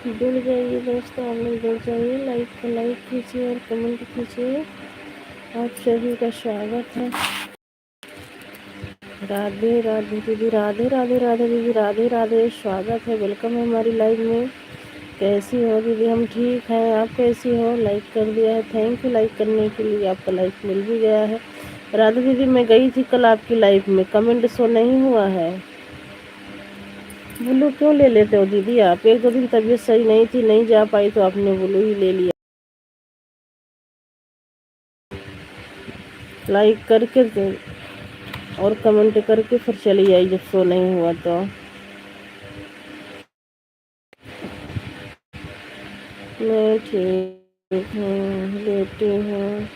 जुड़ जाइए दोस्तों, आप लोग जुड़ जाइए, लाइक कीजिए और कमेंट कीजिए। आप सभी का स्वागत है। राधे राधे दीदी, राधे राधे राधे दीदी, राधे राधे, स्वागत है, वेलकम है हमारी लाइव में। कैसी हो दीदी? हम ठीक हैं, आप कैसी हो? लाइक कर दिया है, थैंक यू लाइक करने के लिए, आपका लाइक मिल भी गया है। राधे दीदी, मैं गई थी कल आपकी लाइव में, कमेंट शो नहीं हुआ है। ब्लू क्यों ले लेते हो दीदी आप? एक दो दिन तबीयत सही नहीं थी, नहीं जा पाई तो आपने ब्लू ही ले लिया। लाइक करके और कमेंट करके फिर चली आई जब शो नहीं हुआ तो। मैं ठीक हूँ, लेटी हूँ।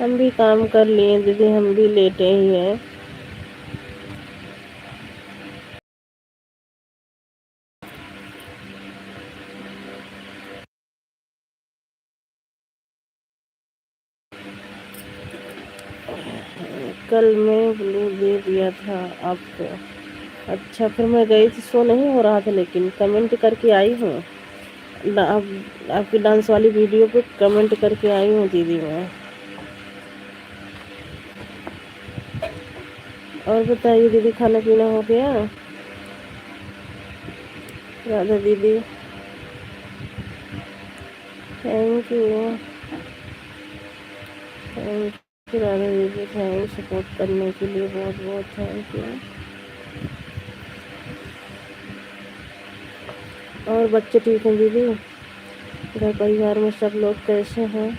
हम भी काम कर लिए दीदी, हम भी लेटे ही हैं। कल मैं ब्लू दे दिया था आपको। अच्छा, फिर मैं गई थी, शो नहीं हो रहा था, लेकिन कमेंट करके आई हूँ। आपकी डांस वाली वीडियो पे कमेंट करके आई हूँ दीदी मैं। और बताइए दीदी, खाना पीना हो गया? राधा दीदी, thank you, thank you Radha दीदी, थैंक सपोर्ट करने के लिए, बहुत बहुत थैंक यू। और बच्चे ठीक हैं दीदी? घर परिवार में सब लोग कैसे हैं?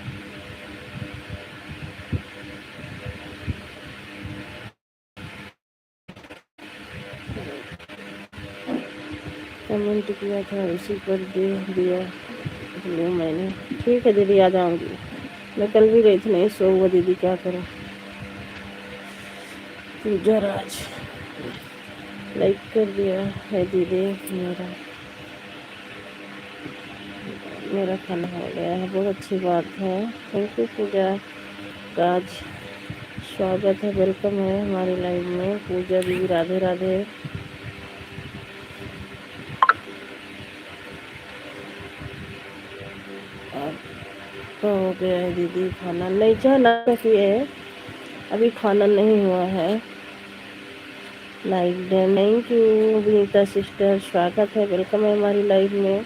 कमेंट किया था उसी पर दे दिया लो मैंने। ठीक है दीदी, आ जाऊंगी। मैं कल भी गई थी, नहीं सो हुआ दीदी, क्या करूं। पूजा राज लाइक कर दिया है दीदी। मेरा मेरा खाना हो गया है, बहुत अच्छी बात है। थैंक यू पूजा राज, स्वागत है, वेलकम है हमारी लाइव में। पूजा दीदी, राधे राधे। आपका हो गया है दीदी खाना? नहीं, चाह नाश्ता किए है, अभी खाना नहीं हुआ है। Like thank you Vinita sister, स्वागत है, वेलकम है हमारी लाइव में।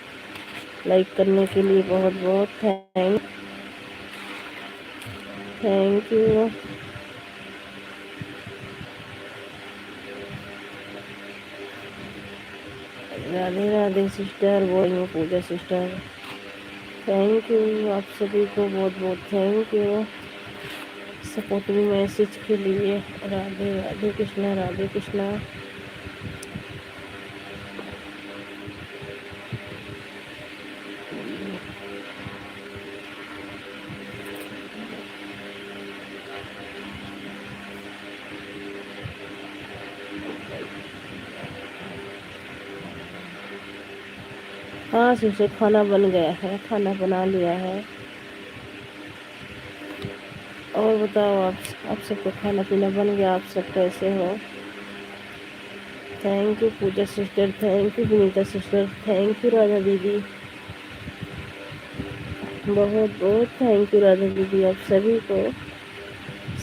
लाइक करने के लिए बहुत बहुत thank you. Radhe Radhe sister, बोल रही हूँ पूजा सिस्टर, थैंक यू आप सभी को, बहुत बहुत थैंक यू सपोर्टिंग मैसेज के लिए। राधे राधे कृष्णा, राधे कृष्णा। हाँ सिस्टर, खाना बन गया है, खाना बना लिया है। और बताओ आप सबको खाना पीना बन गया? आप सब कैसे हो? Thank you Pooja sister, thank you Vinita sister, thank you Radha दीदी, बहुत बहुत थैंक यू राधा दीदी, आप सभी को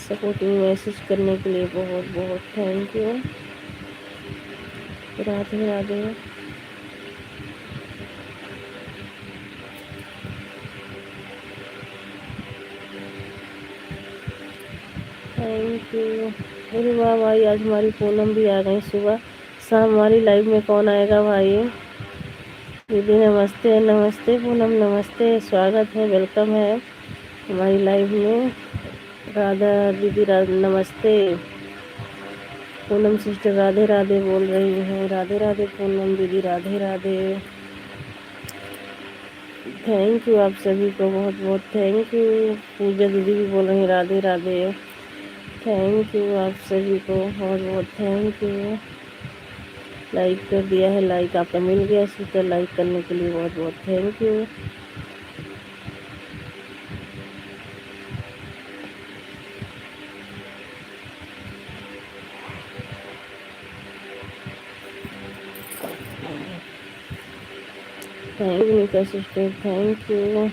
सपोर्टिंग मैसेज करने के लिए बहुत बहुत thank you. Radhe Radhe. Thank you. अरे वाह भाई, आज हमारी पूनम भी आ गई सुबह शाम हमारी लाइव में। कौन आएगा भाई? दीदी नमस्ते, नमस्ते पूनम, नमस्ते, स्वागत है, वेलकम है हमारी लाइव में। राधा दीदी नमस्ते। पूनम सिस्टर राधे राधे बोल रही हैं, राधे राधे पूनम दीदी, राधे राधे। थैंक यू आप सभी को, बहुत बहुत थैंक यू। पूजा दीदी भी बोल रही हैं राधे राधे। थैंक यू आप सभी को, बहुत बहुत थैंक यू। लाइक कर दिया है, लाइक आपका मिल गया सिस्टर, लाइक करने के लिए बहुत बहुत thank you. Thank you Neeta sister, thank you.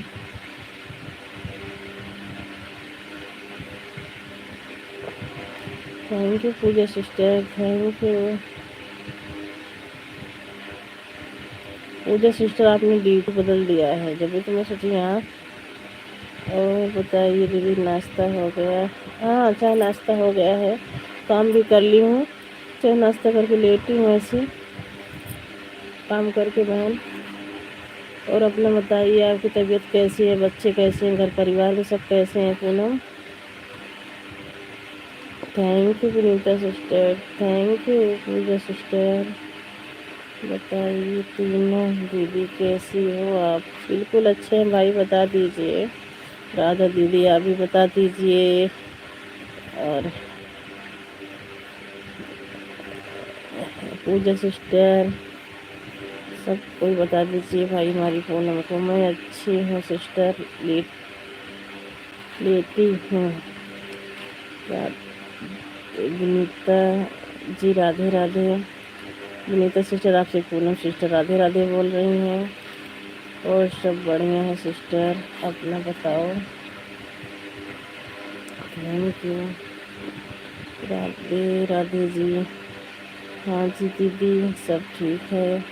Thank you Pooja sister, thank you. Pooja sister आपने ड्यूटी बदल दिया है, जब भी तो मैं सोची यहाँ। और बताइए दीदी, नाश्ता हो गया? हाँ, चाय नाश्ता हो गया है, काम भी कर ली हूँ। चाय नाश्ता करके लेटी हूँ ऐसे काम करके बहन। और अपना बताइए, आपकी तबीयत कैसी है, बच्चे कैसे हैं, घर परिवार में सब कैसे हैं? Poonam, thank you Vinita sister, thank you Pooja sister. बताइए तीनों दीदी कैसी हो आप? बिल्कुल अच्छे हैं भाई, बता दीजिए। राधा दीदी आप भी बता दीजिए। और पूजा सिस्टर, सब कोई बता दीजिए भाई हमारी पूनम को। मैं अच्छी हूँ सिस्टर, लेटी हूँ। विनीता जी राधे राधे। विनीता सिस्टर आपसे पूनम सिस्टर राधे राधे बोल रही हैं। और सब बढ़िया है सिस्टर, अपना बताओ। Thank you. राधे राधे जी। हाँ जी दीदी, सब ठीक है।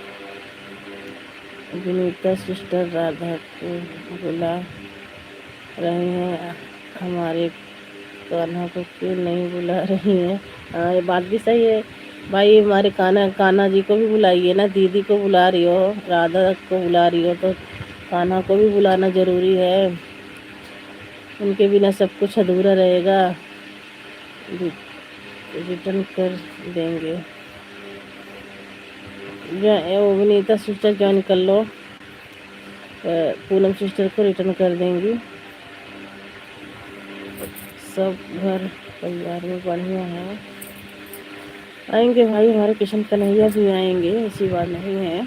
विनीता सिस्टर राधा को बुला रही हैं, हमारे कान्हा को क्यों नहीं बुला रही हैं? हाँ, ये बात भी सही है भाई। हमारे कान्हा कान्हा जी को भी बुलाइए ना। दीदी को बुला रही हो, राधा को बुला रही हो, तो कान्हा को भी बुलाना ज़रूरी है। उनके बिना सब कुछ अधूरा रहेगा। रिटर्न कर देंगे। वो विनीता सिस्टर ज्वाइन कर लो, पूनम सिस्टर को रिटर्न कर देंगी। सब घर परिवार में बढ़िया है। आएंगे भाई, हमारे किशन कन्हैया भी आएंगे, ऐसी बात नहीं है।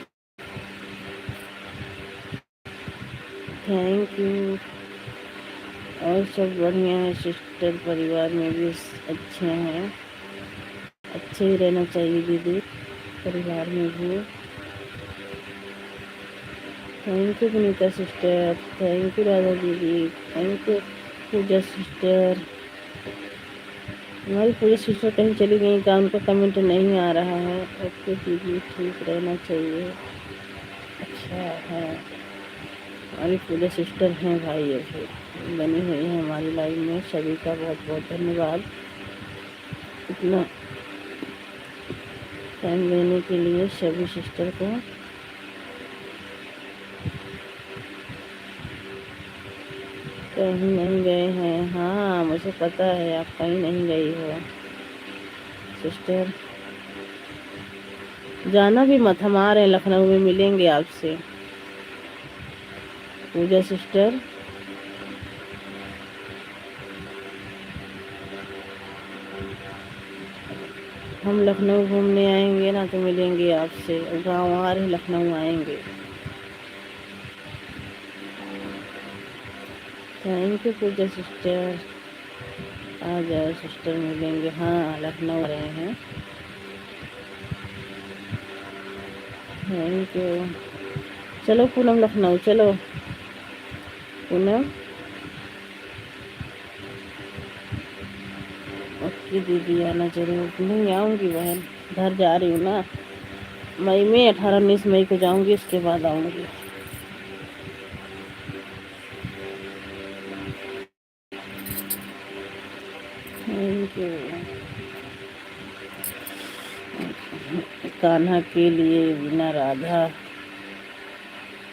Thank you. और सब बढ़िया है सिस्टर, परिवार में भी अच्छे हैं। अच्छे ही रहना चाहिए दीदी, परिवार में भी। Thank you Vinita sister, thank you Radha दीदी, थैंक यू पूजा सिस्टर। हमारी पूजा सिस्टर कहीं चली गई का उनका कमेंट नहीं आ रहा है। ओके दीदी, ठीक रहना चाहिए। अच्छा है, हमारी पूजा सिस्टर हैं भाई, ये बनी हुई है हमारी लाइफ में। सभी का बहुत बहुत धन्यवाद इतना टाइम देने के लिए सभी सिस्टर को। कहीं नहीं गए हैं? हाँ, मुझे पता है आप कहीं नहीं गई हो सिस्टर। जाना भी मत, हम आ रहे हैं लखनऊ में, मिलेंगे आपसे पूजा सिस्टर। हम लखनऊ घूमने आएंगे ना, तो मिलेंगे आपसे। गाँव आ रहे, लखनऊ आएंगे। थैंक यू पूजा सिस्टर, आ जाओ सिस्टर, मिलेंगे। हाँ, लखनऊ रहे हैं। Thank you. चलो पूनम, लखनऊ चलो पूनम। ओके दीदी, आना जरूर। नहीं आऊँगी बहन, घर जा रही हूँ ना, मई में 18-19 मई को जाऊँगी, उसके बाद आऊँगी। Thank you. कान्हा के लिए बिना राधा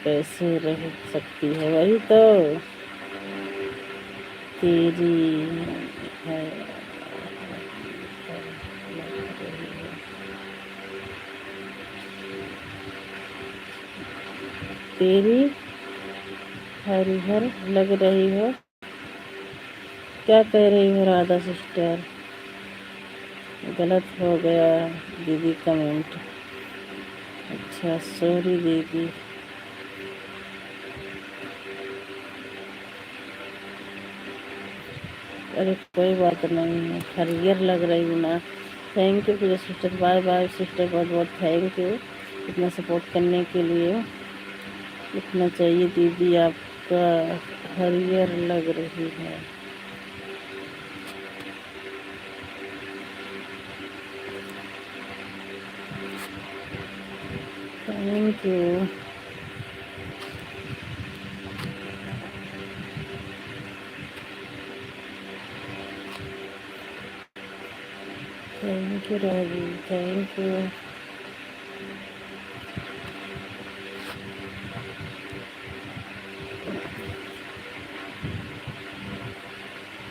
कैसे रह सकती है? वही तो, तेरी है तेरी हरिहर लग रही हो। क्या कह रही हो राधा सिस्टर? गलत हो गया दीदी कमेंट। अच्छा, सॉरी दीदी। अरे कोई बात नहीं है, हरियर लग रही हूँ ना। Thank you Pooja sister, bye bye sister, बहुत बहुत थैंक यू इतना सपोर्ट करने के लिए। लिखना चाहिए दीदी आपका हरियर लग रही है। Thank you. थैंक यू राजी, thank you.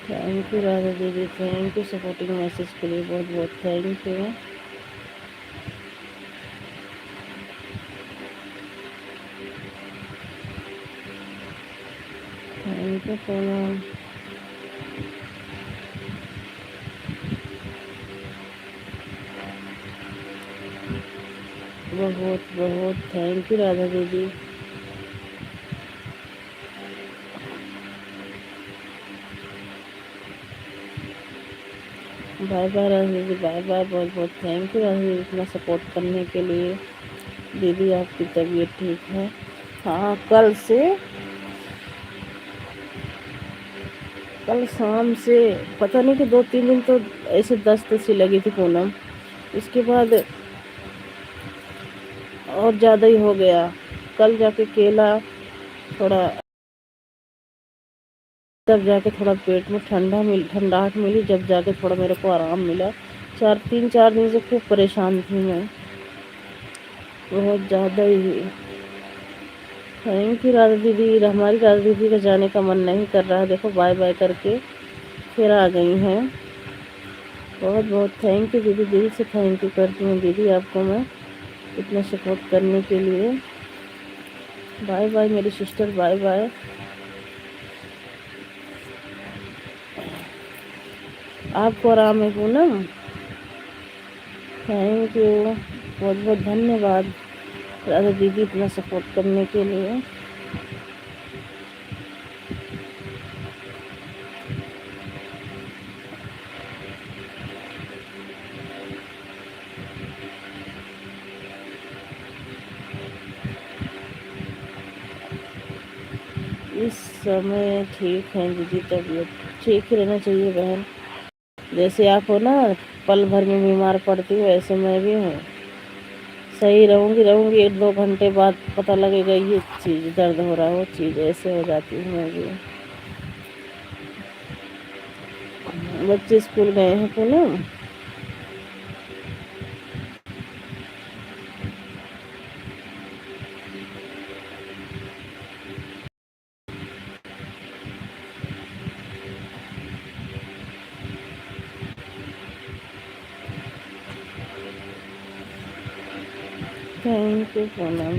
Thank you Radha दीदी, थैंक यू सपोर्टिंग मैसेज के लिए, बहुत बहुत thank you. Thank you Poonam, बहुत बहुत थैंक यू राधा दीदी। बाय बाय राधा दीदी, बाय बाय, बहुत बहुत थैंक यू राधा दीदी इतना सपोर्ट करने के लिए। दीदी आपकी तबीयत ठीक है? हाँ, कल शाम से पता नहीं कि 2-3 दिन तो ऐसे दस्त सी लगी थी पूनम, उसके बाद और ज़्यादा ही हो गया। कल जाके केला थोड़ा, तब जाके थोड़ा पेट में ठंडाहट मिली, जब जाके थोड़ा मेरे को आराम मिला। 3-4 दिन से खूब परेशान थी मैं, बहुत ज़्यादा ही। थैंक यू राधा दीदी, हमारी राधा दीदी का जाने का मन नहीं कर रहा है, देखो बाय बाय करके फिर आ गई हैं। बहुत बहुत थैंक यू दीदी, दिल से थैंक यू करती हूँ दीदी आपको मैं इतना सपोर्ट करने के लिए। बाय बाय मेरी सिस्टर, बाय बाय। आपको आराम है पूनम? थैंक यू, बहुत बहुत धन्यवाद राधा दीदी इतना सपोर्ट करने के लिए। इस समय ठीक है दीदी, तबीयत ठीक ही रहना चाहिए बहन। जैसे आप हो ना, पल भर में बीमार पड़ती हो, ऐसे मैं भी हूँ। सही रहूँगी 1-2 घंटे बाद पता लगेगा ये चीज़ दर्द हो रहा है, वो चीज़ ऐसे हो जाती है मैं भी। बच्चे स्कूल गए हैं पूनम? Thank you Poonam.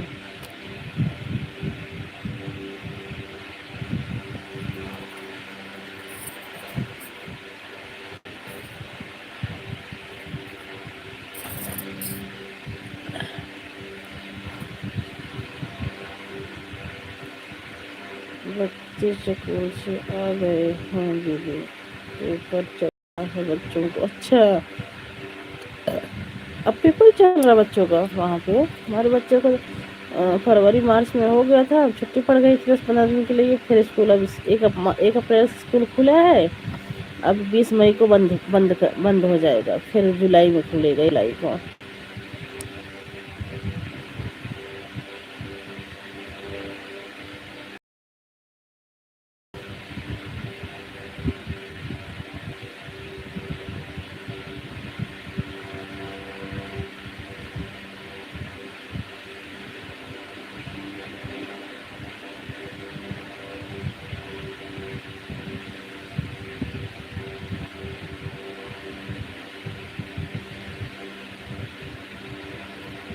बच्चे स्कूल से आ गए हैं दीदी, पेपर चल रहा है बच्चों को। अच्छा, अब पेपर चल रहा बच्चों का वहाँ पे? हमारे बच्चों को फरवरी मार्च में हो गया था, छुट्टी पड़ गई थी 10-15 दिन के लिए। फिर स्कूल अब 1 अप्रैल से स्कूल खुला है। अब 20 मई को बंद हो जाएगा, फिर जुलाई में खुलेगा, जुलाई को।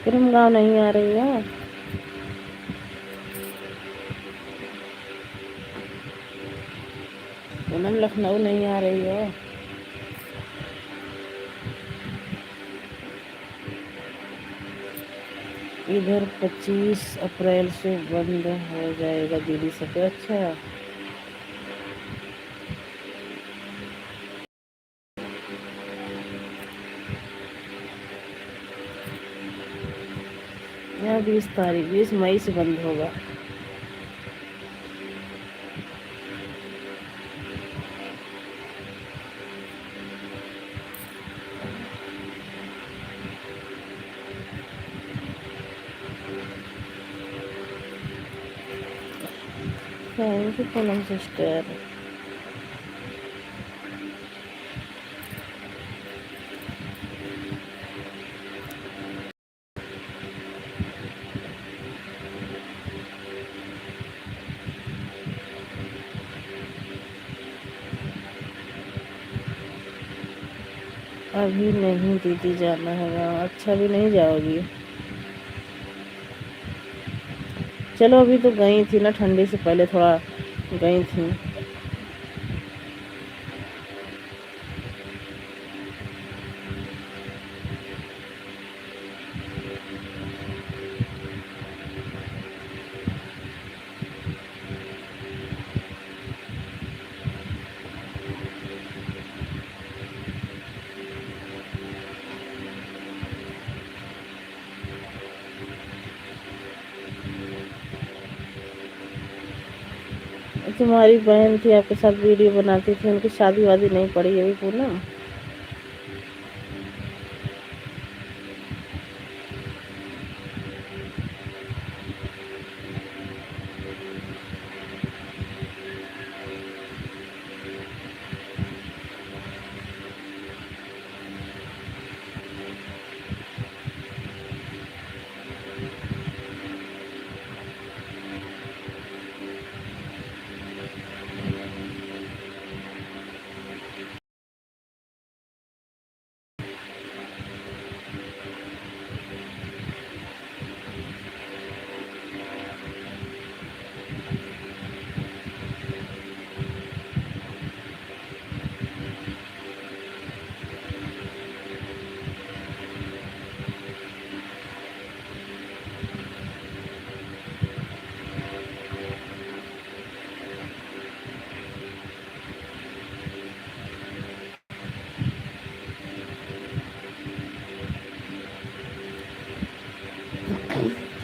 फिर हम गाँव नहीं आ रही है? पूनम लखनऊ नहीं आ रही हो? इधर 25 अप्रैल से बंद हो जाएगा दीदी सब। अच्छा, यहाँ 20 तारीख 20 मई से बंद होगा। Thank you Poonam sister. अभी नहीं दीदी जाना है गाँव। अच्छा अभी नहीं जाओगी? चलो अभी तो गई थी ना, ठंडी से पहले थोड़ा गई थी। तुम्हारी बहन थी आपके साथ वीडियो बनाती थी, उनकी शादी वादी नहीं पड़ी अभी Poonam?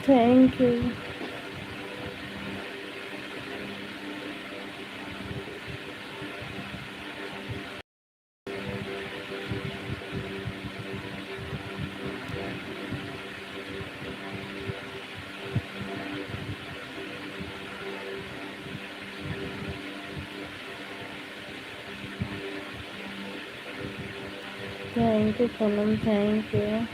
Thank you. Thank you Poonam, thank you.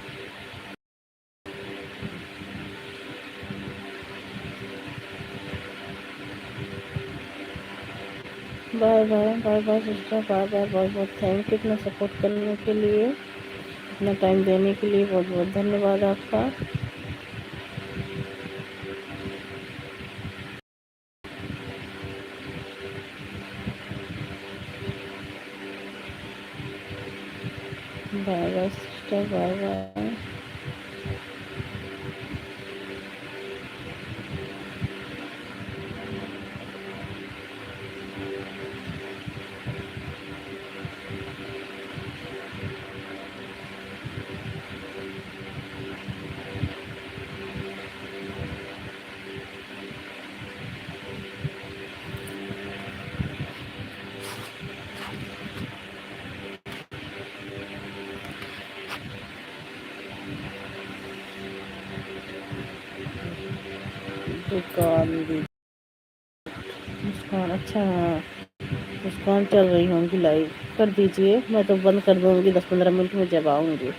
Bye bye bye bye sister, bye bye. बहुत बहुत थैंक यू इतना सपोर्ट करने के लिए, इतना टाइम देने के लिए बहुत बहुत धन्यवाद आपका। Bye bye sister, bye bye. दुकान दी मुस्कान, अच्छा हाँ मुस्कान चल रही होंगी लाइव, कर दीजिए। मैं तो बंद कर दूँगी 10-15 मिनट में जब आऊँगी।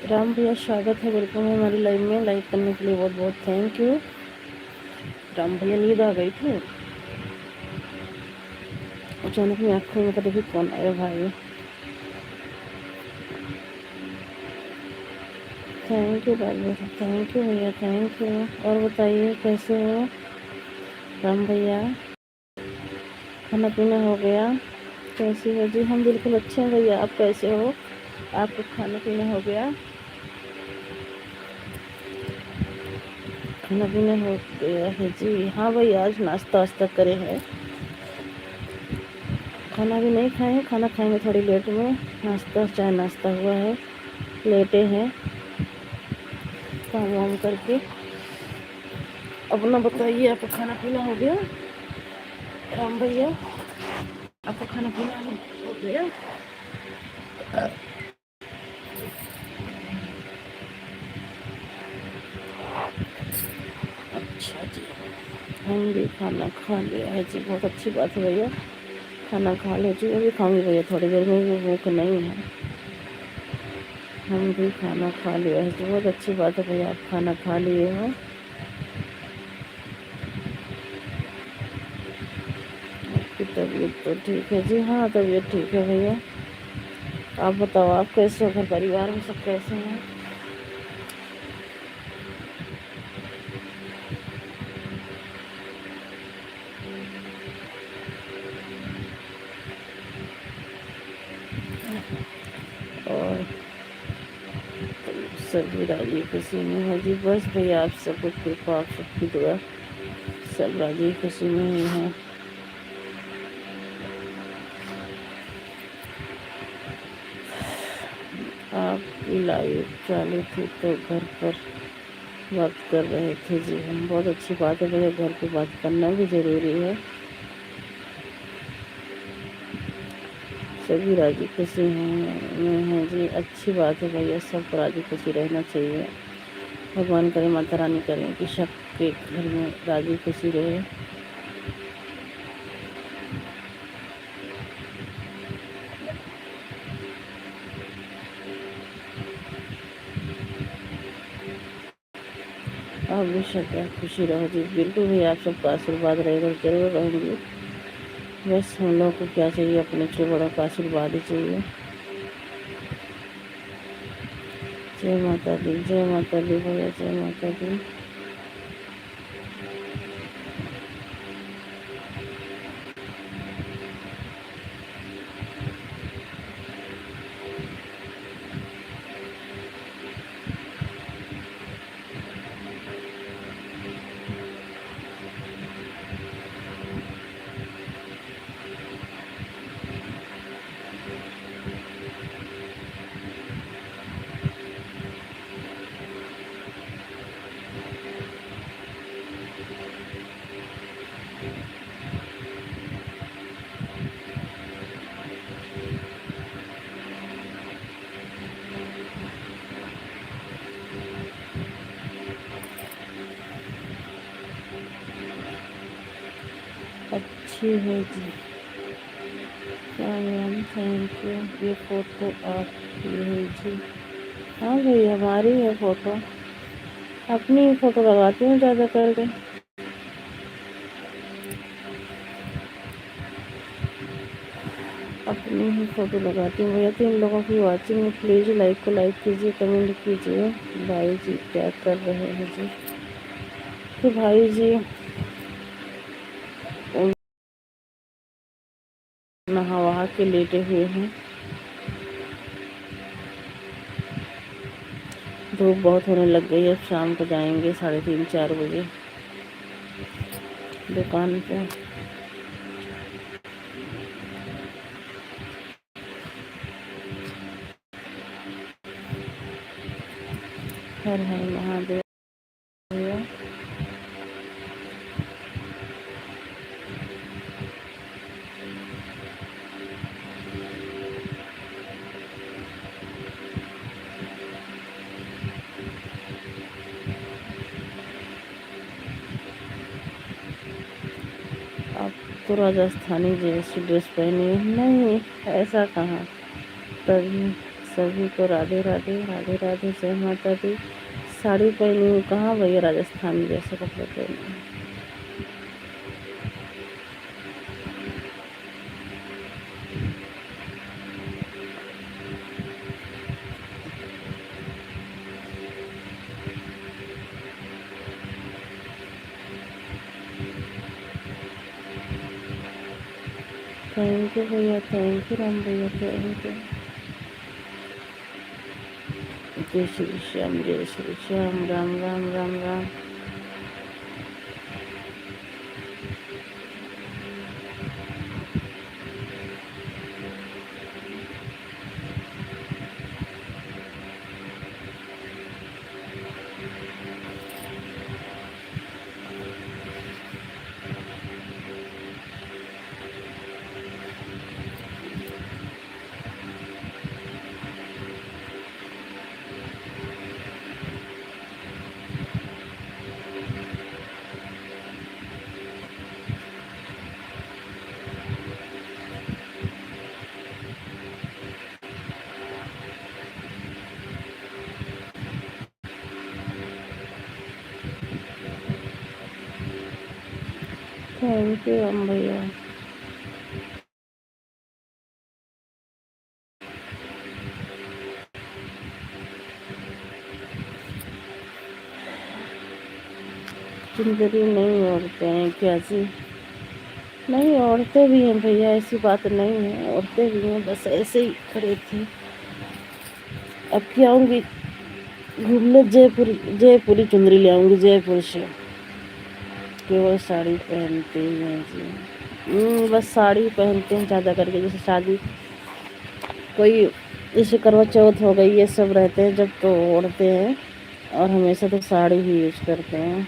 राम भैया स्वागत है, वेलकम है हमारी लाइव में। लाइक करने के लिए बहुत बहुत थैंक यू। राम भैया नींद आ गई थी, अचानक में आँखों में कभी कौन आया भाई। Thank you Raj, thank you भैया, थैंक यू। और बताइए कैसे हो राम भैया, खाना पीना हो गया? कैसी हो जी? हम बिल्कुल अच्छे हैं भैया, आप कैसे हो? आपको खाना पीना हो गया? खाना पीना हो गया है जी। हाँ भाई, आज नाश्ता वास्ता करे हैं, खाना भी नहीं खाए हैं, खाना खाएंगे थोड़ी लेट में। नाश्ता चाय नाश्ता हुआ है, लेटे हैं काम वाम करके। अपना बताइए, आपका खाना पीना हो गया राम भैया? आपका खाना पीना हो गया? अच्छा जी, हम भी खाना खा लिया है जी, बहुत अच्छी बात है भैया। खाना खा लो जी, अभी खाऊंगी भैया थोड़ी देर में, भी भूख नहीं है। हम भी खाना खा लिया है जी, बहुत अच्छी बात है भैया, आप खाना खा लिए हो। आपकी तबीयत तो ठीक है जी? हाँ तबीयत ठीक है भैया। आप बताओ, आप कैसे हो? घर परिवार में सब कैसे हैं? और सभी राजी खुशी में है जी। बस भैया आप सबको कृपा, आप सबकी दुआ, सब राजी खुशी में ही हैं। आपकी लाइव चालू थी तो घर पर बात कर रहे थे जी हम। बहुत अच्छी बात है भैया, घर पे बात करना भी ज़रूरी है। सभी राजी खुशी हैं जी, अच्छी बात है भैया, सब राजी खुशी रहना चाहिए। भगवान करे, माता रानी करें कि सबके घर में राजी खुशी रहे। आप भी सदा खुशी रहो जी। बिल्कुल भी आप सबका आशीर्वाद रहेगा, जरूर रहेंगे। बस हम लोग को क्या चाहिए, अपने से बड़ों का आशीर्वाद ही चाहिए। जय माता दी, जय माता दी भैया, जय माता दी। अच्छी है जी, मैम थैंक यू। ये फ़ोटो आपकी है जी? हाँ भाई, हमारी है फ़ोटो। अपनी ही फ़ोटो लगाती हूँ ज़्यादा करके। अपनी ही फ़ोटो लगाती हूँ भैया। तो इन लोगों की वाचिंग में प्लीज़ लाइक को लाइक कीजिए, कमेंट कीजिए। भाई जी क्या कर रहे हैं जी? तो भाई जी नहा वहा के लेटे हुए हैं। धूप बहुत होने लग गई है, अब शाम को जाएंगे 3:30-4 बजे दुकान पे। हर हर महादेव। आप तो राजस्थानी जैसी ड्रेस पहनी है। नहीं, ऐसा कहाँ। तभी सभी को राधे राधे, राधे राधे, जय माता दी। साड़ी पहनी हूँ, कहाँ भैया राजस्थानी जैसे कपड़े पहने हैं। थैंक यू भैया, थैंक यू राम भैया, थैंक यू। जय श्री श्याम, जय श्री श्याम, राम राम राम राम। थैंक यू राम भैया। जिंदगी नहीं औरतें हैं क्या जी? नहीं, औरतें भी हैं भैया, ऐसी बात नहीं है, औरतें भी हैं, बस ऐसे ही खड़े थे। अब क्या आऊँगी घूमने, जयपुरी चुंदरी ले आऊँगी जयपुर से। केवल साड़ी पहनते हैं जी। बस साड़ी पहनते हैं ज़्यादा करके, जैसे शादी कोई, जैसे करवा चौथ हो गई, ये सब रहते हैं जब तो ओढ़ते हैं, और हमेशा तो साड़ी ही यूज करते हैं।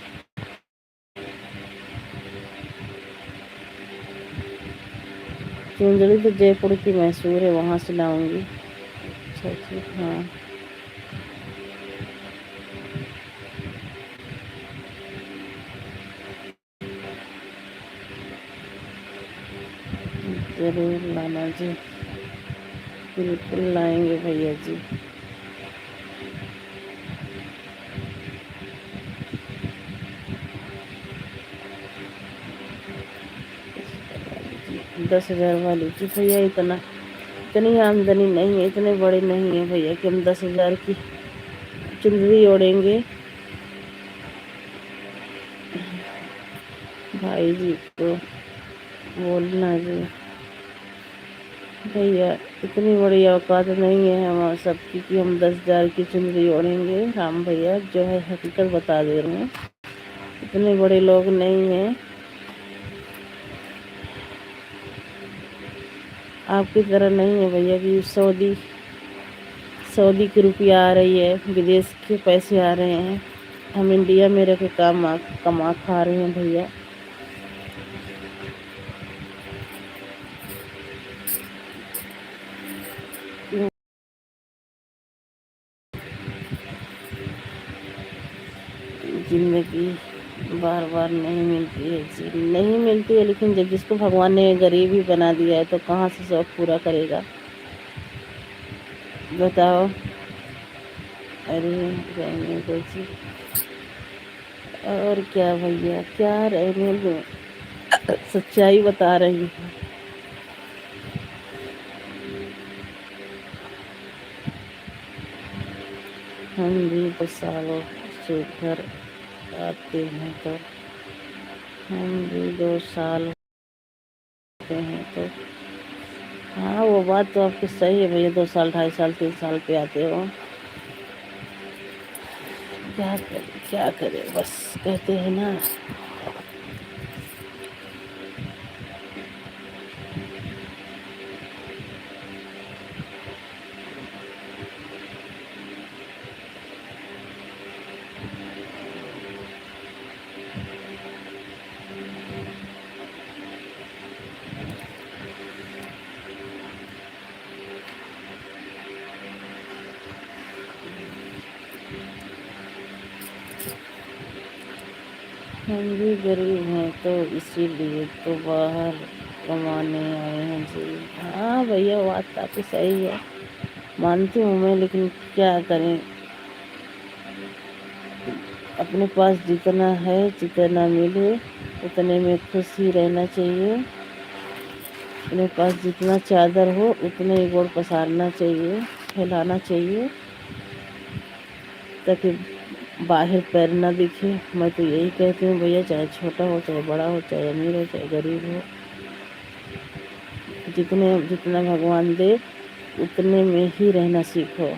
चुंदड़ी तो जयपुर की मशहूर है, वहाँ से लाऊंगी। अच्छा अच्छा, हाँ। ज़रूर लाना जी, बिल्कुल लाएंगे भैया जी। जी 10,000 वाली जी भैया, इतनी आमदनी नहीं है, इतने बड़े नहीं है भैया कि हम 10,000 की चुनरी ओढ़ेंगे। भाई जी को बोलना जी, भैया इतनी बड़ी औकात नहीं है हमारे सबकी कि हम 10,000 की चुनरी ओढ़ेंगे। राम भैया जो है हकीकत बता दे रहे हैं, इतने बड़े लोग नहीं हैं, आपकी तरह नहीं है भैया कि सऊदी की रुपया आ रही है, विदेश के पैसे आ रहे हैं, हम इंडिया में रह के कमा खा रहे हैं भैया। जिंदगी बार बार नहीं मिलती है जी, नहीं मिलती है, लेकिन जब जिसको भगवान ने गरीब ही बना दिया है तो कहाँ से शौक पूरा करेगा बताओ। अरे रहने दो जी, और क्या भैया, क्या रहने दो, सच्चाई बता रही हूँ। हम भी 2 सालों से घर आते हैं तो हम भी 2 साल होते हैं तो, हाँ वो बात तो आपकी सही है भैया, 2 साल 2.5 साल 3 साल पे आते हो। क्या करें क्या करें, बस कहते हैं ना। हम भी गरीब हैं तो इसीलिए तो बाहर कमाने आए हैं जी। हाँ भैया बात तो आपकी सही है, मानती हूँ मैं, लेकिन क्या करें, अपने पास जितना है जितना मिले उतने में खुश ही रहना चाहिए। अपने पास जितना चादर हो उतने ही गोड़ पसारना चाहिए, फैलाना चाहिए, ताकि बाहर पैर ना दिखे। मैं तो यही कहती हूँ भैया, चाहे छोटा हो चाहे बड़ा हो, चाहे अमीर हो चाहे गरीब हो, जितना भगवान दे उतने में ही रहना सीखो।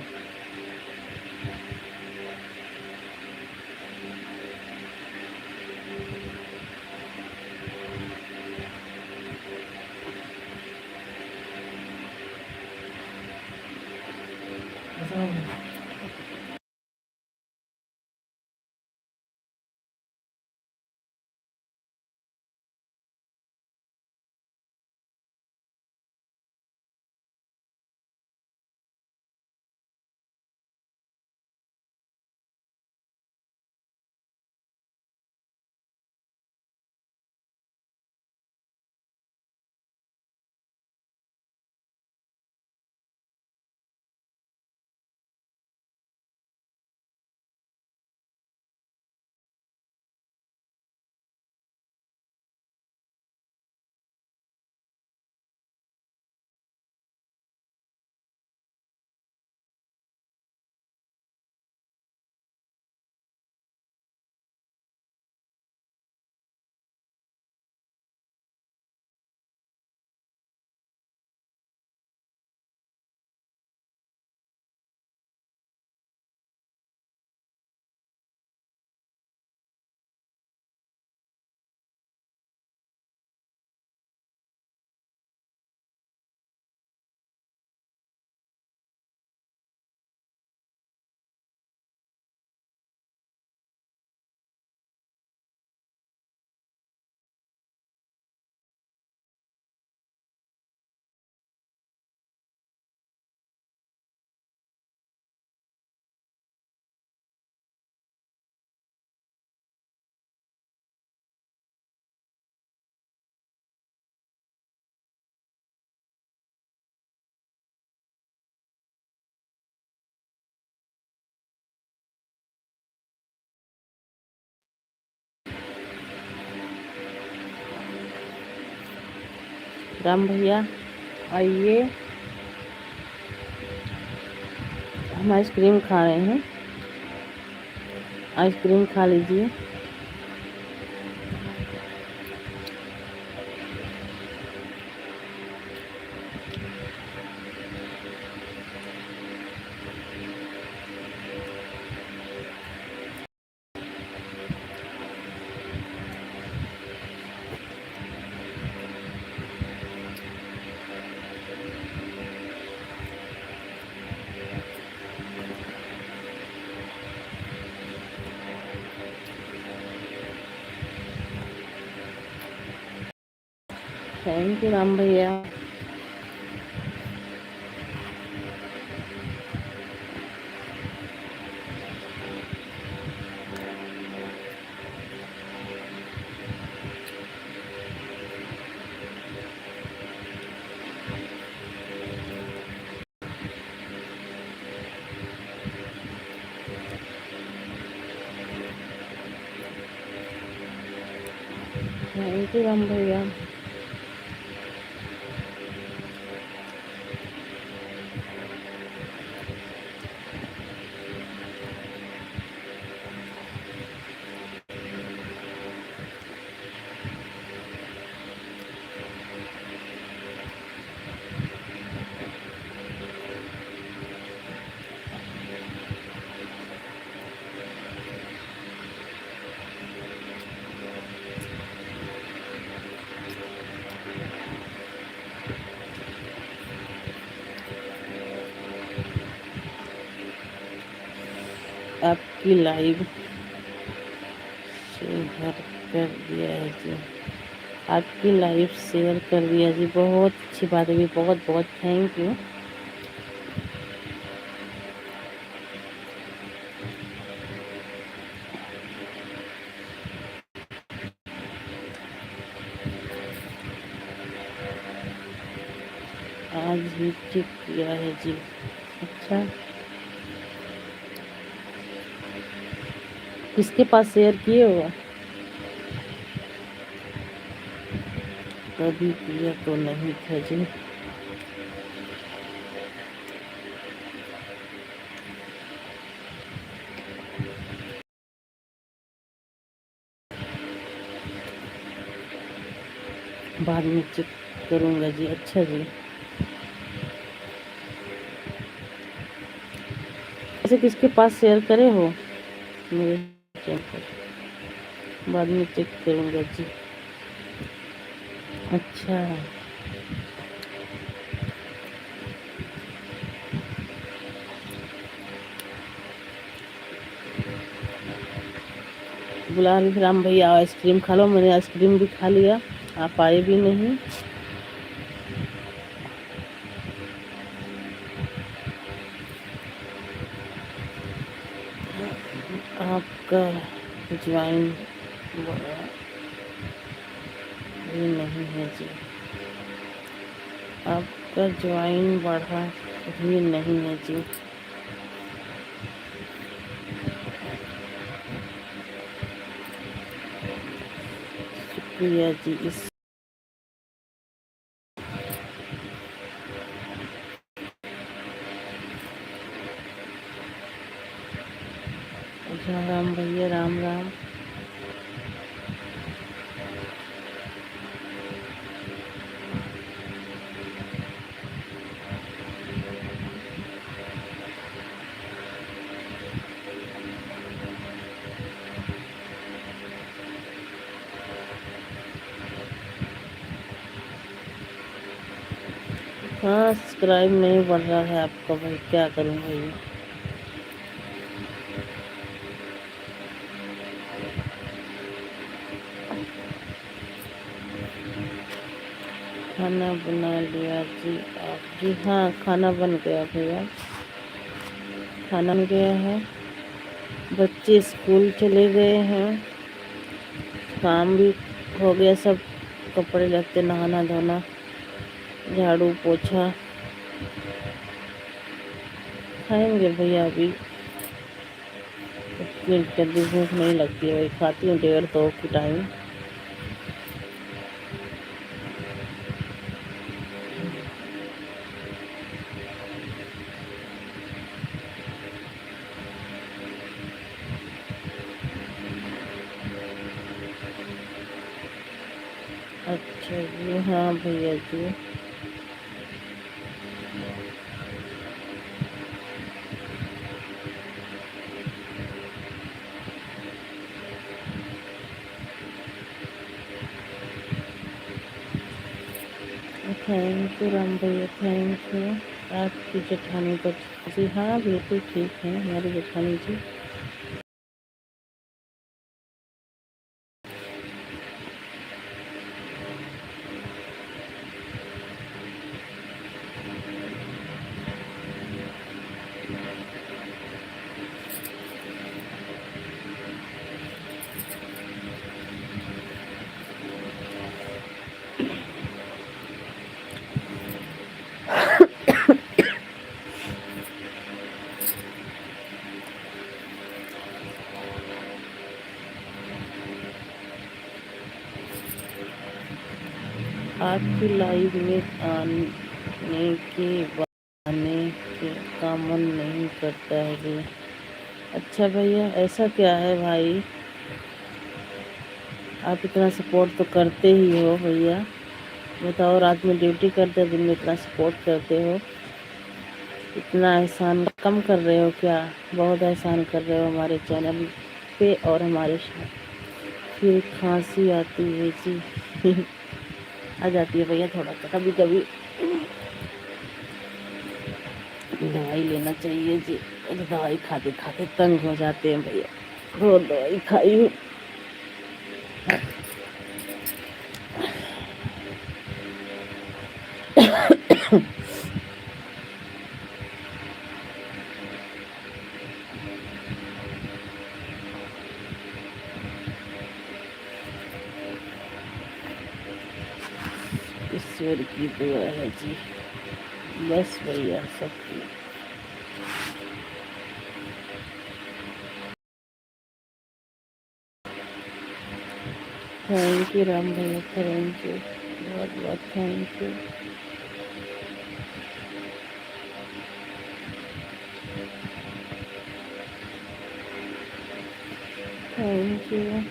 राम भैया आइए, हम आइसक्रीम खा रहे हैं, आइसक्रीम खा लीजिए। थैंक यू राम भैया। थैंक यू राम भैया। आपकी लाइव शेयर कर दिया है जी, आपकी लाइव शेयर कर दिया जी, बहुत अच्छी बात है, बहुत बहुत थैंक यू। आज ही ठीक किया है जी। अच्छा, किसके पास शेयर किए हो? कभी किया तो नहीं था जी। बाद में चेक करूँगा जी। अच्छा जी, ऐसे किसके पास शेयर करे हो? मेरे चैनल पर बाद में चेक करूँगा जी। अच्छा, बुला रही राम भैया आइसक्रीम खा लो। मैंने आइसक्रीम भी खा लिया, आप आए भी नहीं। आपका ज्वाइन भी नहीं है जी, आपका ज्वाइन बढ़ा भी नहीं है जी। शुक्रिया जी। इस राम भैया राम राम। हाँ, सब्सक्राइब नहीं बढ़ रहा है आपका भाई, क्या करूँ भाई। खाना बना लिया जी आप? जी हाँ, खाना बन गया भैया, खाना बन गया है। बच्चे स्कूल चले गए हैं, काम भी हो गया सब, कपड़े लगते, नहाना धोना, झाड़ू पोछा। खाएंगे भैया अभी, इतनी जल्दी भूख नहीं लगती है भाई, खाती हूँ 1:30 की टाइम। अच्छा जी, हाँ भैया जी। थैंक यू राम भैया, थैंक यू। आपकी जेठानी तो जी हाँ बिल्कुल ठीक है हमारी जेठानी जी। आपकी लाइफ में आने के बहाने का मन नहीं करता है जी। अच्छा भैया ऐसा क्या है भाई, आप इतना सपोर्ट तो करते ही हो भैया। बताओ रात में ड्यूटी करते दिन में इतना सपोर्ट करते हो, इतना एहसान कम कर रहे हो क्या? बहुत एहसान कर रहे हो हमारे चैनल पे और हमारे साथ। फिर खांसी आती है जी। आ जाती है भैया थोड़ा सा कभी कभी, दवाई लेना चाहिए जी। दवाई खाते खाते तंग हो जाते हैं भैया, बहुत दवाई खाई हूँ। ईश्वर की दुआ है जी, बस भैया सबकी। थैंक यू राम भैया, थैंक यू, बहुत बहुत थैंक यू। Thank you.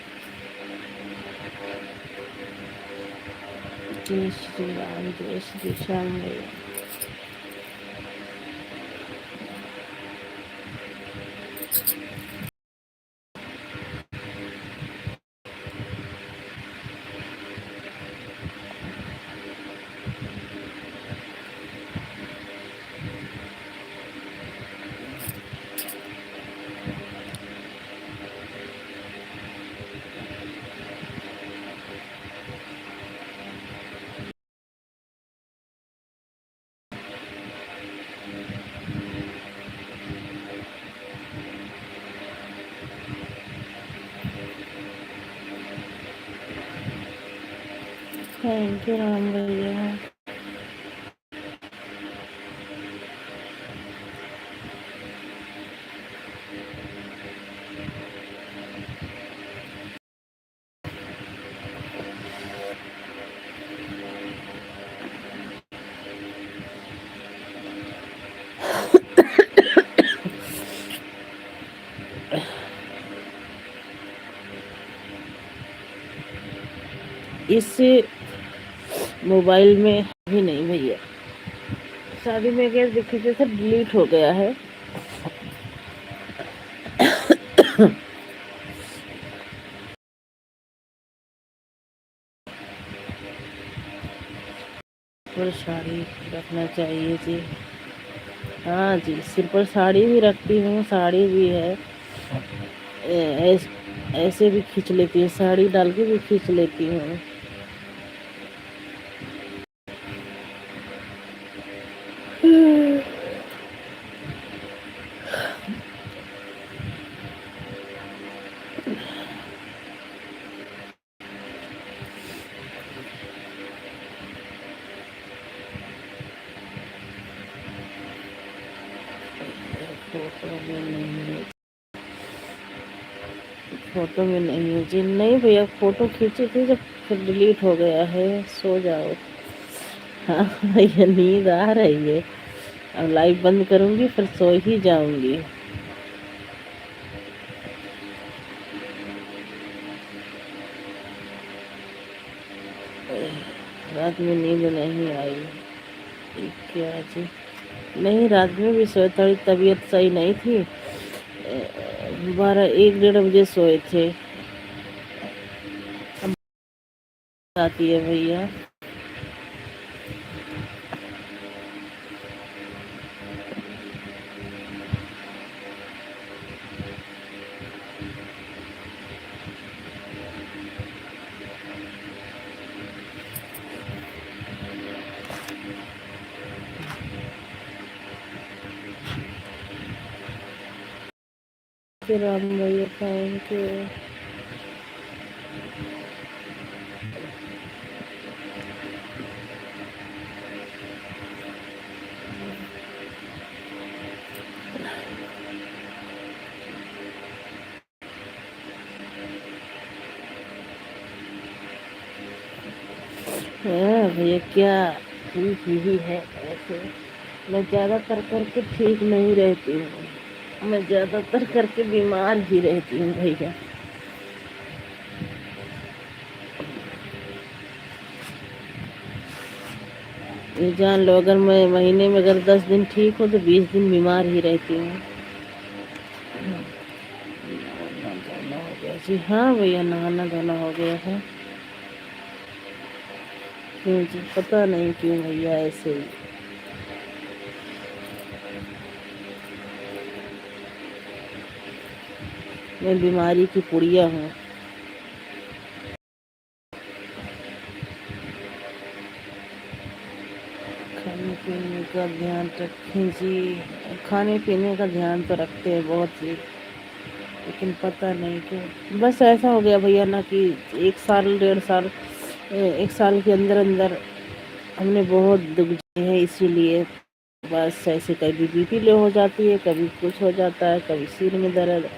जय श्री राम, जय श्री श्याम भैया। थैंक यू राम भैया। इस मोबाइल में भी नहीं भैया, शादी में गए देखे थे सब डिलीट हो गया है। पर साड़ी रखना चाहिए जी। हाँ जी, सिर पर साड़ी भी रखती हूँ, साड़ी भी है। ऐसे भी खींच लेती हूँ, साड़ी डाल के भी खींच लेती हूँ। फोटो में नहीं है, फोटो में नहीं है जी। नहीं भैया फोटो खींची थी जब, फिर डिलीट हो गया है। सो जाओ। हाँ भैया नींद आ रही है, अब लाइव बंद करूंगी फिर सो ही जाऊंगी। रात में नींद नहीं आई। क्या जी? नहीं, रात में भी सोए, थोड़ी तबीयत सही नहीं थी। 12-1 डेढ़ बजे सोए थे। अब आती है भैया। राम भैया थैंक यू। हाँ भैया, क्या ठीक ही है ऐसे। मैं ज़्यादातर करके ठीक नहीं रहती हूँ। मैं ज़्यादातर करके बीमार ही रहती हूँ भैया। ये जान लो, अगर मैं महीने में अगर 10 दिन ठीक हूँ तो 20 दिन बीमार ही रहती हूँ। नहाना धोना हो गया जी? हाँ भैया, नहाना धोना हो गया है। क्यों जी? पता नहीं क्यों भैया, ऐसे ही। मैं बीमारी की पुड़िया हूँ। खाने पीने का ध्यान रखें जी। खाने पीने का ध्यान तो रखते हैं बहुत ही, लेकिन पता नहीं क्यों बस ऐसा हो गया भैया ना कि 1 साल 1.5 साल 1 साल के अंदर अंदर हमने बहुत दुख झेले हैं, इसीलिए बस ऐसे कभी बीपी लो हो जाती है, कभी कुछ हो जाता है, कभी सिर में दर्द।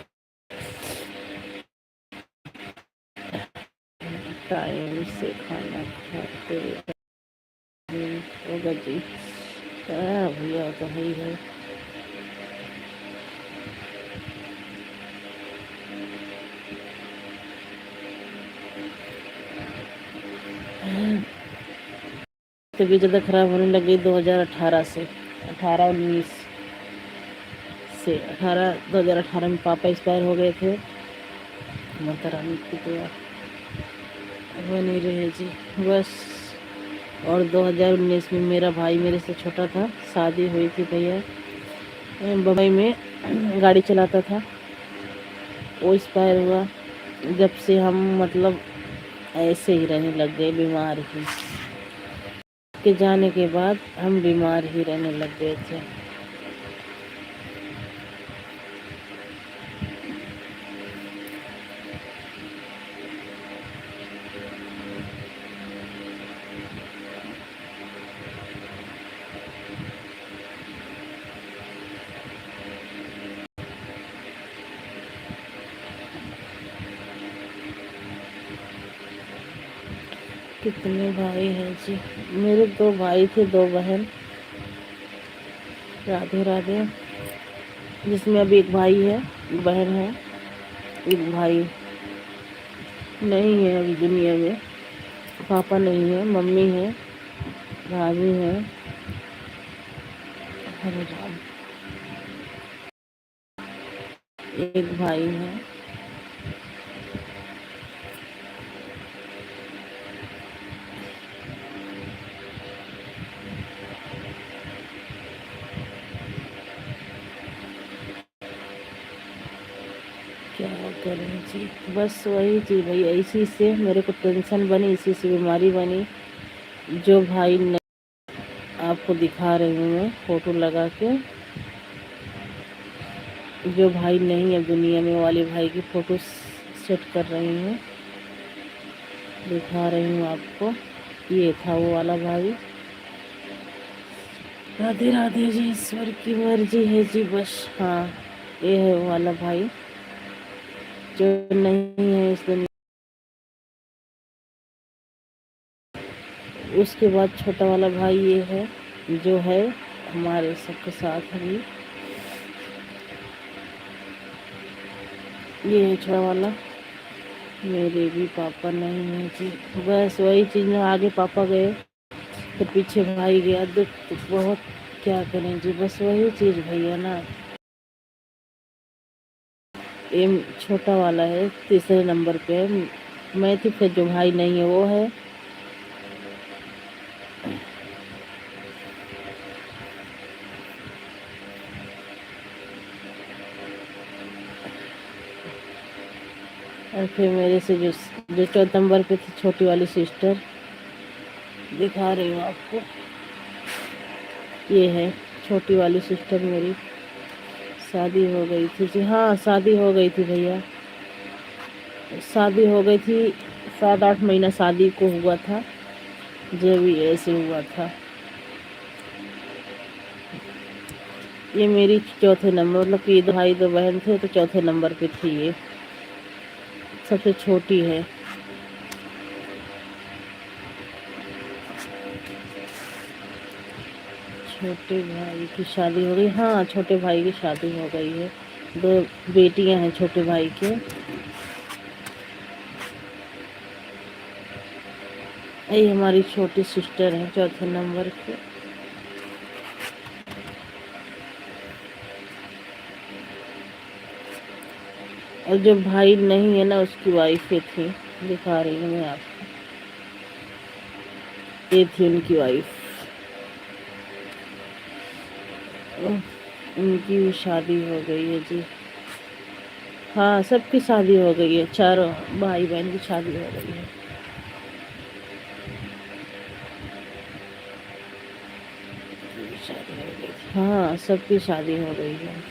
टाइम से खाना खाते होगा जी। हाँ भैया, तो है ही है। तबीयत ज़्यादा खराब होने लगी 2018 से। 18-19 से 2018 में पापा एक्सपायर हो गए थे। माता रानी की दुआ बनी रहे जी बस। और 2019 में मेरा भाई मेरे से छोटा था, शादी हुई थी भैया। बम्बई में गाड़ी चलाता था, वो एक्सपायर हुआ। जब से हम मतलब ऐसे ही रहने लग गए, बीमार ही। के जाने के बाद हम बीमार ही रहने लग गए थे। कितने भाई हैं जी? मेरे 2 भाई थे, 2 बहन। राधे राधे। जिसमें अभी एक भाई है, बहन है। एक भाई नहीं है अभी दुनिया में। पापा नहीं है, मम्मी है, भाभी है। हरे राम। एक भाई है। क्या करें जी? बस वही चीज़ भैया, इसी से मेरे को टेंशन बनी, इसी से बीमारी बनी। जो भाई नहीं, आपको दिखा रही हूँ मैं फोटो लगा के। जो भाई नहीं है दुनिया में, वाले भाई की फोटो सेट कर रही हूँ, दिखा रही हूँ आपको। ये था वो वाला भाई। राधे राधे जी, ईश्वर की मर्जी है जी बस। हाँ, ये है वो वाला भाई जो नहीं है इस दुनिया। उसके बाद छोटा वाला भाई ये है, जो है हमारे सबके साथ अभी। ये है छोटा वाला। मेरे भी पापा नहीं है जी। बस वही चीज़ में आगे पापा गए तो पीछे भाई गया, दुख तो बहुत, क्या करें जी, बस वही चीज़ भैया ना। ये छोटा वाला है, तीसरे नंबर पे है। मैं थी, फिर जो भाई नहीं है वो है। और फिर मेरे से जो चौथे नंबर पे थी, छोटी वाली सिस्टर, दिखा रही हूँ आपको, ये है छोटी वाली सिस्टर मेरी। शादी हो गई थी जी, हाँ शादी हो गई थी भैया, शादी हो गई थी। 7-8 महीना शादी को हुआ था जब ये ऐसे हुआ था। ये मेरी चौथे नंबर, मतलब कि दो भाई दो बहन थे तो चौथे नंबर पे थी ये, सबसे छोटी है। छोटे भाई की शादी हो गई, हाँ छोटे भाई की शादी हो गई है। 2 बेटियां हैं छोटे भाई के। ये हमारी छोटी सिस्टर है चौथे नंबर की। और जो भाई नहीं है ना, उसकी वाइफ ये थी, दिखा रही हूँ मैं आपको, ये थी उनकी वाइफ। उनकी भी शादी हो गई है जी। हाँ सबकी शादी हो गई है, चारों भाई बहन की शादी हो गई है। शादी हो गई थी, हाँ सबकी शादी हो गई है।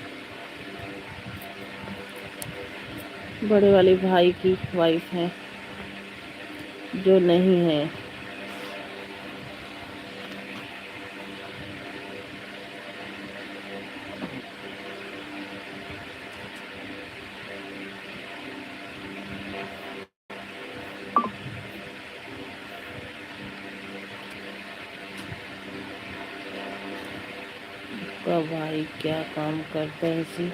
बड़े वाले भाई की वाइफ है, जो नहीं है। का भाई क्या काम करते हैं जी,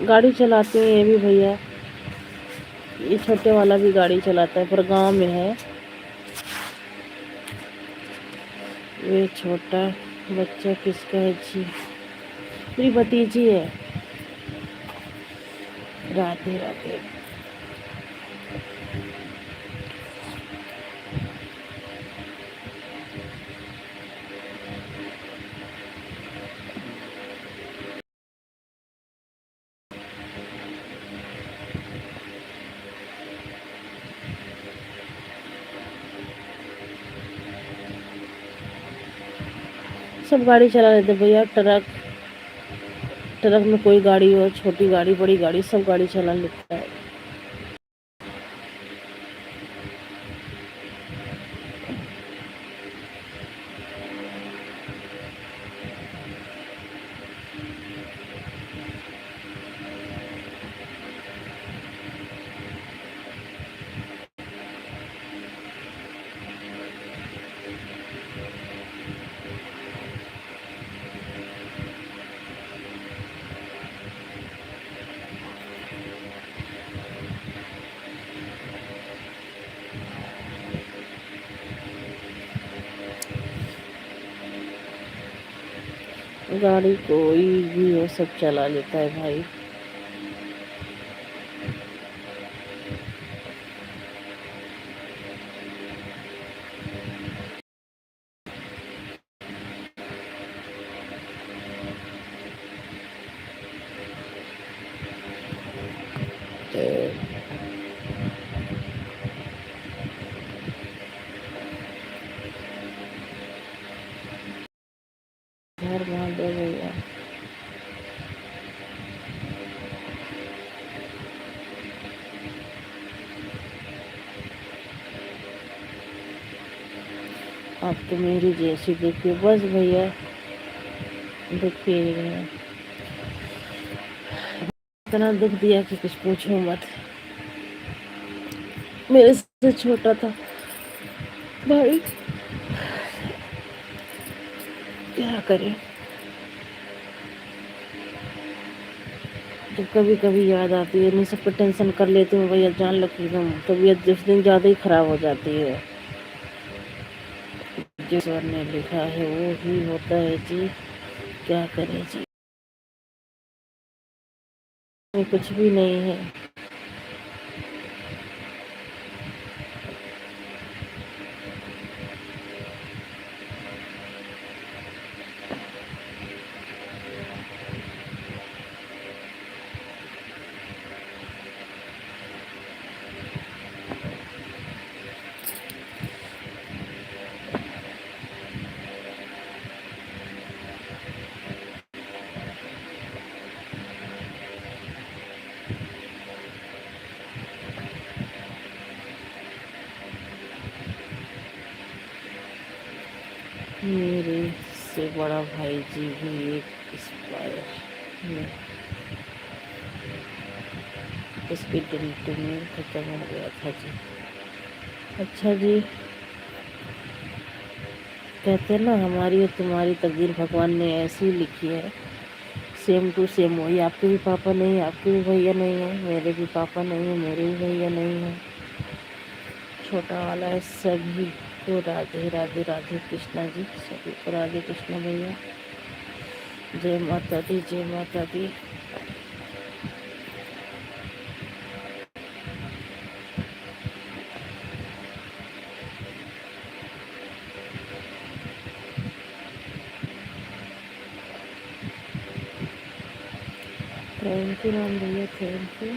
गाड़ी चलाते हैं ये भी भैया। ये छोटे वाला भी गाड़ी चलाता है, पर गांव में है। ये छोटा बच्चा किसका है जी, मेरी भतीजी है। राधे राधे। सब गाड़ी चला लेते भैया, ट्रक, ट्रक में कोई गाड़ी हो, छोटी गाड़ी बड़ी गाड़ी, सब गाड़ी चला लेता है। गाड़ी कोई भी हो, सब चला लेता है भाई। घर बांधे भैया। आप तो मेरी जैसी, देखिए बस भैया, देखिए इतना दुख दिया कि कुछ पूछो मत। मेरे से छोटा था भाई, क्या करें। तो कभी कभी याद आती है, नहीं सब पे टेंशन कर लेती हूँ भैया, जान लग की तुम तबीयत जिस दिन ज़्यादा ही खराब हो जाती है। जो ईश्वर ने लिखा है वो ही होता है जी, क्या करें जी, कुछ भी नहीं है। मेरे से बड़ा भाई जी भी एक एक्सपायर में उसकी दिल में खत्म हो गया था जी। अच्छा जी, कहते हैं ना हमारी और तुम्हारी तकदीर भगवान ने ऐसी लिखी है, सेम टू सेम वही। आपके भी पापा नहीं, आपके भी भैया नहीं है, मेरे भी पापा नहीं है, मेरे भी भैया नहीं है। छोटा वाला है। सभी को राधे राधे, राधे कृष्णा जी, सभी को राधे कृष्णा भैया। जय माता दी, जय माता दी। थैंक यू राम भैया, थैंक यू।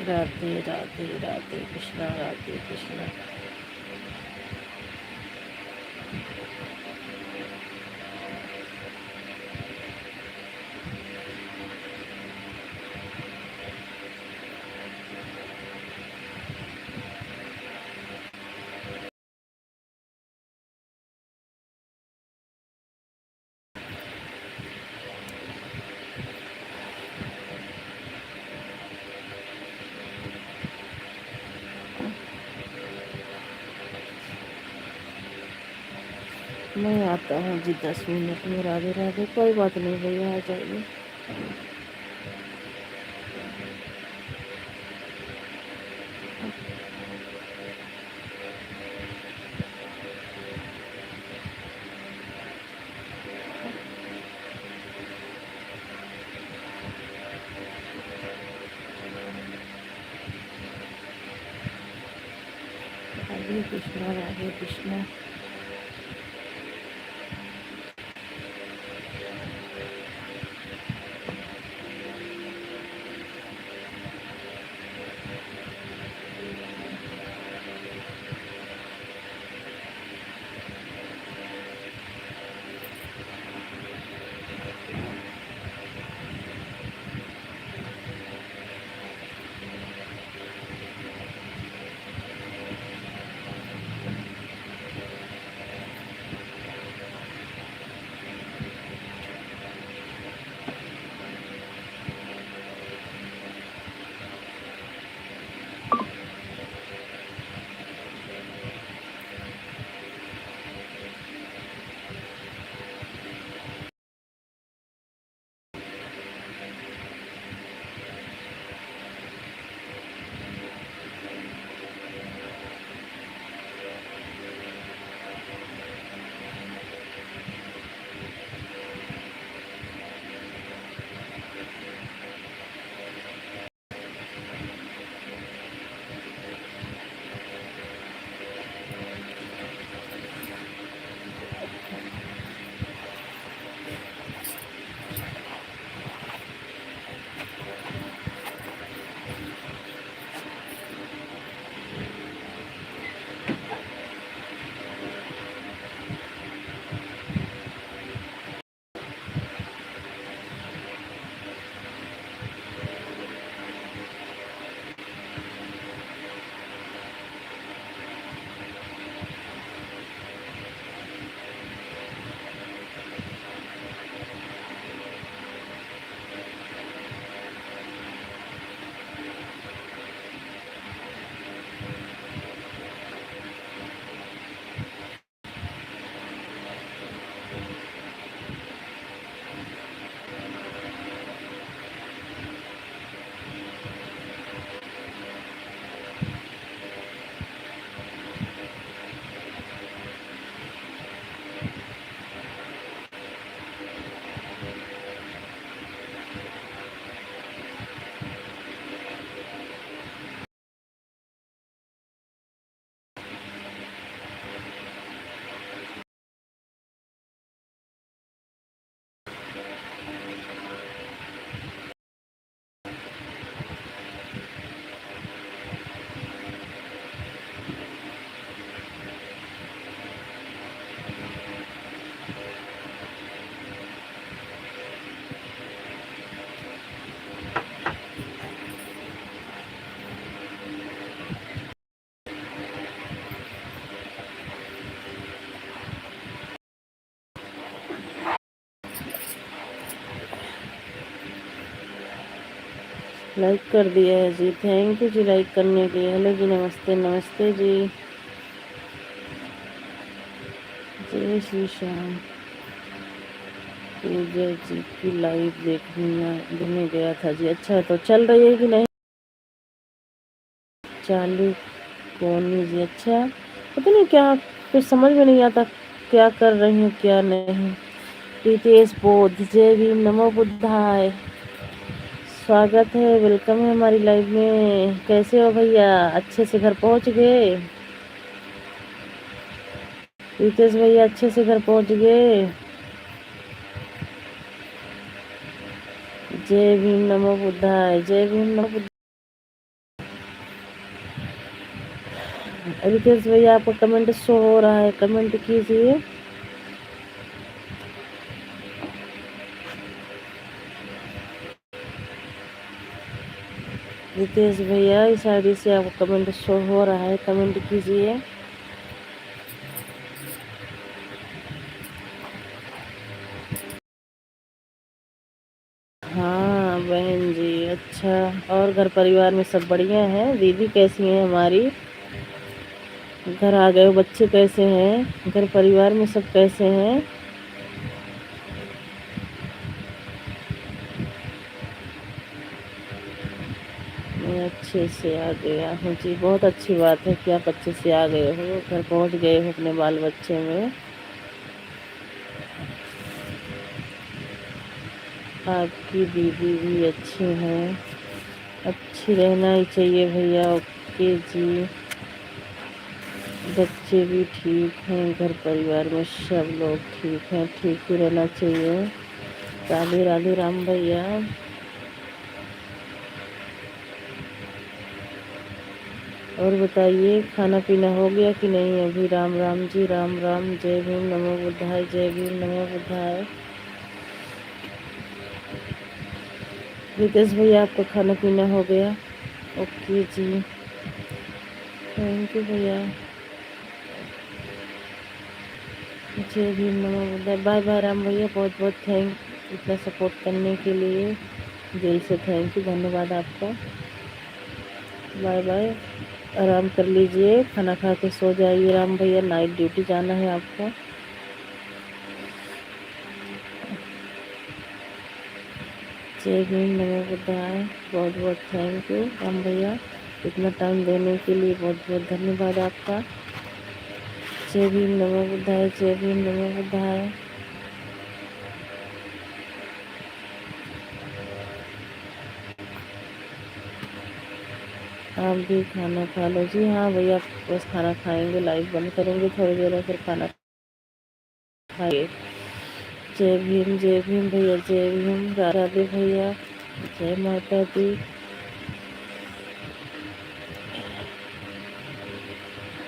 राधे राधे, राधे कृष्णा, राधे कृष्णा। मैं आता हूँ जी 10 मिनट में। राधे राधे। कोई बात नहीं भैया, आ जाइए। राधे कृष्णा, राधे कृष्णा। लाइक कर दिया है जी, थैंक यू जी लाइक करने के लिए। हेलो जी, नमस्ते नमस्ते जी, जय श्री श्याम। पूजा जी की लाइव देखने गया था जी। अच्छा, तो चल रही है कि नहीं? चालू कौन जी? अच्छा, पता नहीं क्या, कुछ समझ में नहीं आता क्या कर रही हूँ क्या नहीं। रितेश बोध, जय भीम, नमो बुद्धाय, स्वागत है, वेलकम है हमारी लाइव में। कैसे हो भैया? अच्छे से घर पहुंच गए? रितेश भैया अच्छे से घर पहुंच गए? जय भीम, नमो बुद्धाय, जय भीम, नमो बुद्धाय। रितेश भैया आपको कमेंट शो हो रहा है, कमेंट कीजिए। रितेश भैया इस आईडी से आपको कमेंट शो हो रहा है, कमेंट कीजिए। हाँ बहन जी, अच्छा, और घर परिवार में सब बढ़िया है? दीदी कैसी हैं हमारी? घर आ गए हो? बच्चे कैसे हैं? घर परिवार में सब कैसे हैं? मैं अच्छे से आ गया हूँ जी, बहुत अच्छी बात है कि आप अच्छे से आ गए हो, घर पहुँच गए हो अपने बाल बच्चे में। आपकी दीदी भी अच्छी हैं, अच्छी रहना ही चाहिए भैया। ओके जी, बच्चे भी ठीक हैं, घर परिवार में सब लोग ठीक हैं, ठीक ही रहना चाहिए। राधे राधे राम भैया। और बताइए, खाना पीना हो गया कि नहीं अभी? राम राम जी, राम राम, जय भीम, नमो बुद्धाय, जय भीम, नमो बुद्धाय। रितेश भैया आपका खाना पीना हो गया? ओके जी, थैंक यू भैया, जय भीम, नमो बुद्धाय। बाय बाय राम भैया, बहुत बहुत थैंक इतना सपोर्ट करने के लिए, दिल से थैंक यू, धन्यवाद आपका। बाय बाय, आराम कर लीजिए, खाना खा के सो जाइए राम भैया, नाइट ड्यूटी जाना है आपको। जय भीम, नमो बुद्धाय, बहुत बहुत थैंक यू राम भैया, इतना टाइम देने के लिए बहुत बहुत धन्यवाद आपका। जय भीम, नमो बुद्धाय, जय भीम, नमो बुद्धाय। आप भी खाना खा लो जी। हाँ भैया, बस खाना खाएंगे, लाइव बंद करेंगे थोड़ी देर में, फिर खाना खाएंगे। जय भीम भैया, जय भीम, राधे भैया, जय माता दी।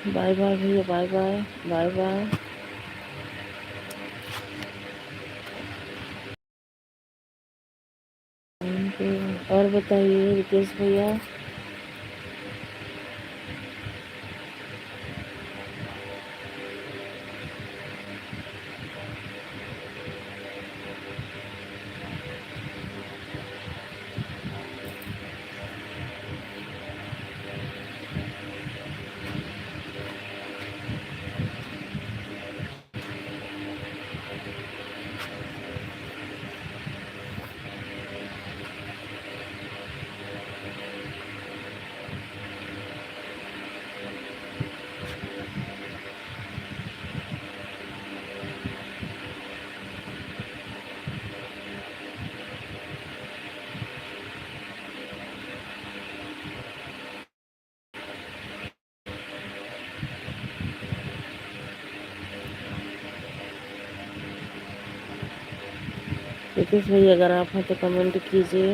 बाय बाय भैया, बाय बाय, बाय बाय। और बताइए रितेश भैया। रितेश भैया अगर आप हैं तो कमेंट कीजिए।